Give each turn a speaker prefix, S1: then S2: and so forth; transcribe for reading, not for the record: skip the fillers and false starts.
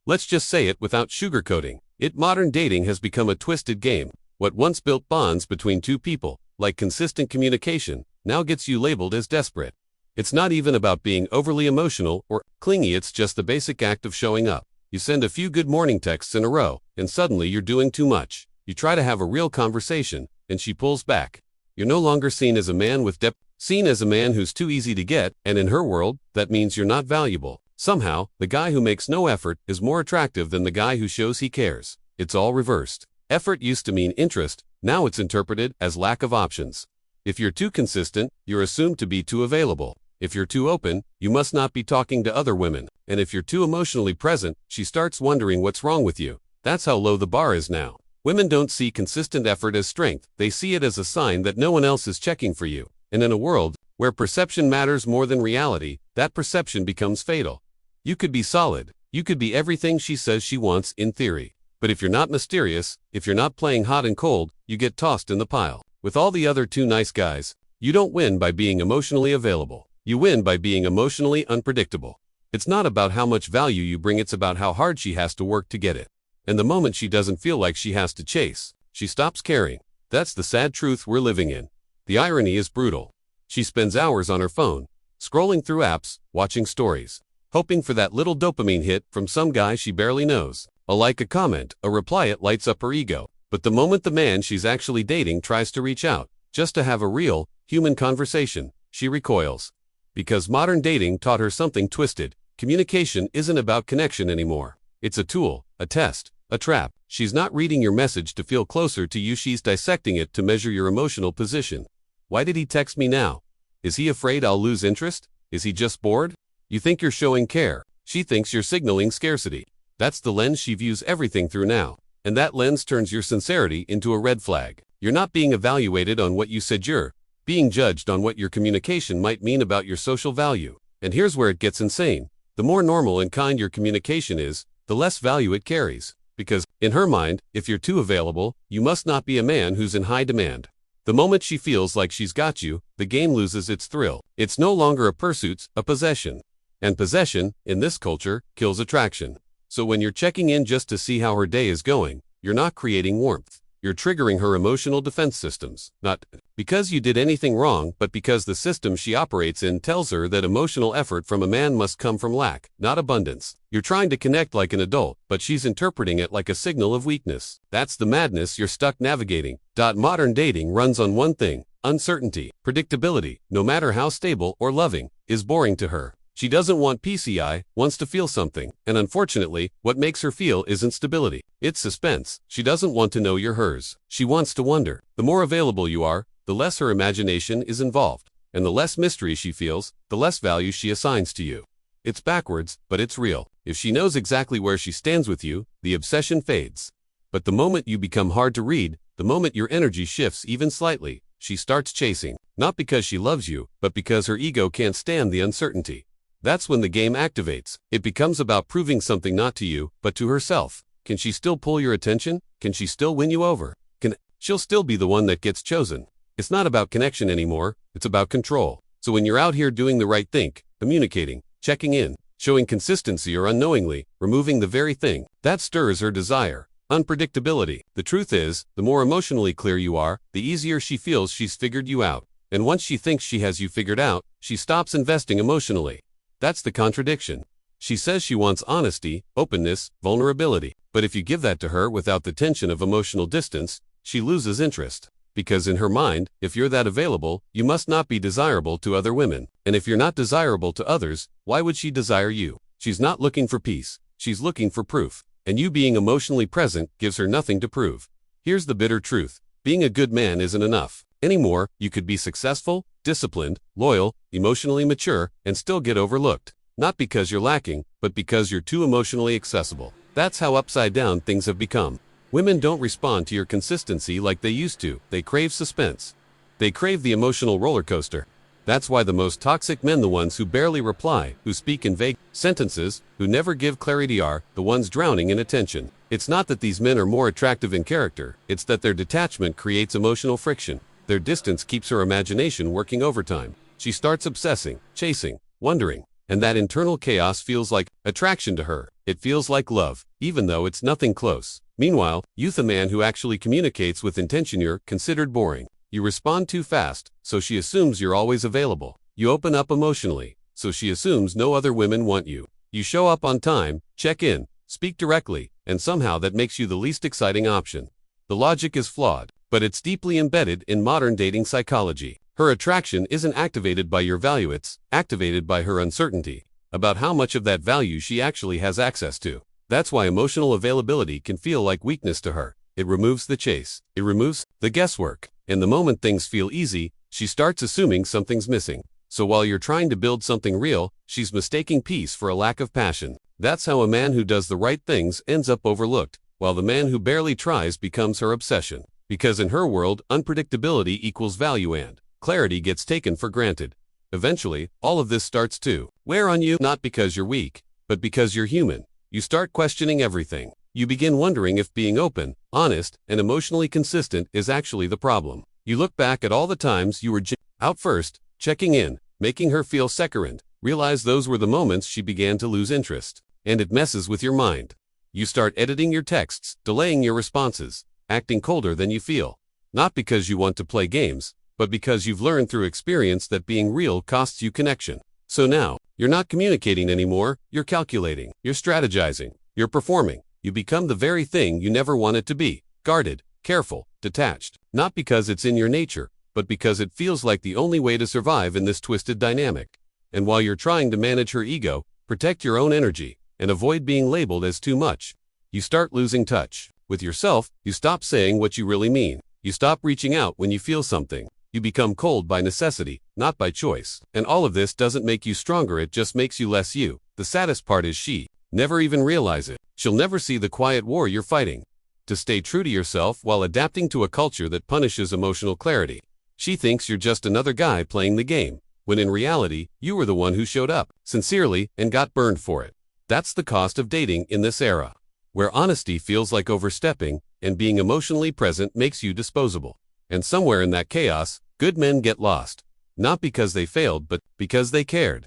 S1: Let's just say it without sugarcoating. Modern dating has become a twisted game. What once built bonds between two people, like consistent communication, now gets you labeled as desperate. It's not even about being overly emotional or clingy, it's just the basic act of showing up. You send a few good morning texts in a row, and suddenly you're doing too much. You try to have a real conversation, and she pulls back. You're no longer seen as a man with depth, seen as a man who's too easy to get, and in her world, that means you're not valuable. Somehow, the guy who makes no effort is more attractive than the guy who shows he cares. It's all reversed. Effort used to mean interest, now it's interpreted as lack of options. If you're too consistent, you're assumed to be too available. If you're too open, you must not be talking to other women. And if you're too emotionally present, she starts wondering what's wrong with you. That's how low the bar is now. Women don't see consistent effort as strength, they see it as a sign that no one else is checking for you. And in a world where perception matters more than reality, that perception becomes fatal. You could be solid, you could be everything she says she wants in theory. But if you're not mysterious, if you're not playing hot and cold, you get tossed in the pile. With all the other too nice guys, you don't win by being emotionally available. You win by being emotionally unpredictable. It's not about how much value you bring, it's about how hard she has to work to get it. And the moment she doesn't feel like she has to chase, she stops caring. That's the sad truth we're living in. The irony is brutal. She spends hours on her phone, scrolling through apps, watching stories, hoping for that little dopamine hit from some guy she barely knows. A like, a comment, a reply, it lights up her ego. But the moment the man she's actually dating tries to reach out, just to have a real, human conversation, she recoils. Because modern dating taught her something twisted. Communication isn't about connection anymore. It's a tool, a test, a trap. She's not reading your message to feel closer to you, she's dissecting it to measure your emotional position. Why did he text me now? Is he afraid I'll lose interest? Is he just bored? You think you're showing care. She thinks you're signaling scarcity. That's the lens she views everything through now. And that lens turns your sincerity into a red flag. You're not being evaluated on what you said, you're being judged on what your communication might mean about your social value. And here's where it gets insane. The more normal and kind your communication is, the less value it carries. Because, in her mind, if you're too available, you must not be a man who's in high demand. The moment she feels like she's got you, the game loses its thrill. It's no longer a pursuit, a possession. And possession, in this culture, kills attraction. So when you're checking in just to see how her day is going, you're not creating warmth. You're triggering her emotional defense systems. Not because you did anything wrong, but because the system she operates in tells her that emotional effort from a man must come from lack, not abundance. You're trying to connect like an adult, but she's interpreting it like a signal of weakness. That's the madness you're stuck navigating. Modern dating runs on one thing: uncertainty. Predictability, no matter how stable or loving, is boring to her. She doesn't want PCI, wants to feel something, and unfortunately, what makes her feel isn't stability. It's suspense. She doesn't want to know you're hers. She wants to wonder. The more available you are, the less her imagination is involved. And the less mystery she feels, the less value she assigns to you. It's backwards, but it's real. If she knows exactly where she stands with you, the obsession fades. But the moment you become hard to read, the moment your energy shifts even slightly, she starts chasing. Not because she loves you, but because her ego can't stand the uncertainty. That's when the game activates. It becomes about proving something not to you, but to herself. Can she still pull your attention? Can she still win you over? She'll still be the one that gets chosen. It's not about connection anymore, it's about control. So when you're out here doing the right thing, communicating, checking in, showing consistency, or unknowingly removing the very thing that stirs her desire, unpredictability. The truth is, the more emotionally clear you are, the easier she feels she's figured you out. And once she thinks she has you figured out, she stops investing emotionally. That's the contradiction. She says she wants honesty, openness, vulnerability. But if you give that to her without the tension of emotional distance, she loses interest. Because in her mind, if you're that available, you must not be desirable to other women. And if you're not desirable to others, why would she desire you? She's not looking for peace. She's looking for proof. And you being emotionally present gives her nothing to prove. Here's the bitter truth. Being a good man isn't enough. Anymore, you could be successful, disciplined, loyal, emotionally mature, and still get overlooked. Not because you're lacking, but because you're too emotionally accessible. That's how upside down things have become. Women don't respond to your consistency like they used to. They crave suspense. They crave the emotional roller coaster. That's why the most toxic men, the ones who barely reply, who speak in vague sentences, who never give clarity, are the ones drowning in attention. It's not that these men are more attractive in character, it's that their detachment creates emotional friction. Their distance keeps her imagination working overtime. She starts obsessing, chasing, wondering, and that internal chaos feels like attraction to her. it feels like love, even though it's nothing close. Meanwhile, youth, a man who actually communicates with intention, you're considered boring. You respond too fast, so she assumes you're always available. You open up emotionally, so she assumes no other women want you. You show up on time, check in, speak directly, and somehow that makes you the least exciting option. The logic is flawed, but it's deeply embedded in modern dating psychology. Her attraction isn't activated by your value, it's activated by her uncertainty about how much of that value she actually has access to. That's why emotional availability can feel like weakness to her. It removes the chase. It removes the guesswork. And the moment things feel easy, she starts assuming something's missing. So while you're trying to build something real, she's mistaking peace for a lack of passion. That's how a man who does the right things ends up overlooked, while the man who barely tries becomes her obsession. Because in her world, unpredictability equals value and clarity gets taken for granted. Eventually, all of this starts to wear on you, not because you're weak, but because you're human. You start questioning everything. You begin wondering if being open, honest, and emotionally consistent is actually the problem. You look back at all the times you were out first, checking in, making her feel second, realize those were the moments she began to lose interest. And it messes with your mind. You start editing your texts, delaying your responses, acting colder than you feel. Not because you want to play games, but because you've learned through experience that being real costs you connection. So now, you're not communicating anymore, you're calculating, you're strategizing, you're performing. You become the very thing you never wanted to be: guarded, careful, detached. Not because it's in your nature, but because it feels like the only way to survive in this twisted dynamic. And while you're trying to manage her ego, protect your own energy, and avoid being labeled as too much, you start losing touch with yourself. You stop saying what you really mean. You stop reaching out when you feel something. You become cold by necessity, not by choice. And all of this doesn't make you stronger, it just makes you less you. The saddest part is she never even realize it. She'll never see the quiet war you're fighting to stay true to yourself while adapting to a culture that punishes emotional clarity. She thinks you're just another guy playing the game, when in reality, you were the one who showed up sincerely and got burned for it. That's the cost of dating in this era, where honesty feels like overstepping and being emotionally present makes you disposable. And somewhere in that chaos, good men get lost. Not because they failed, but because they cared.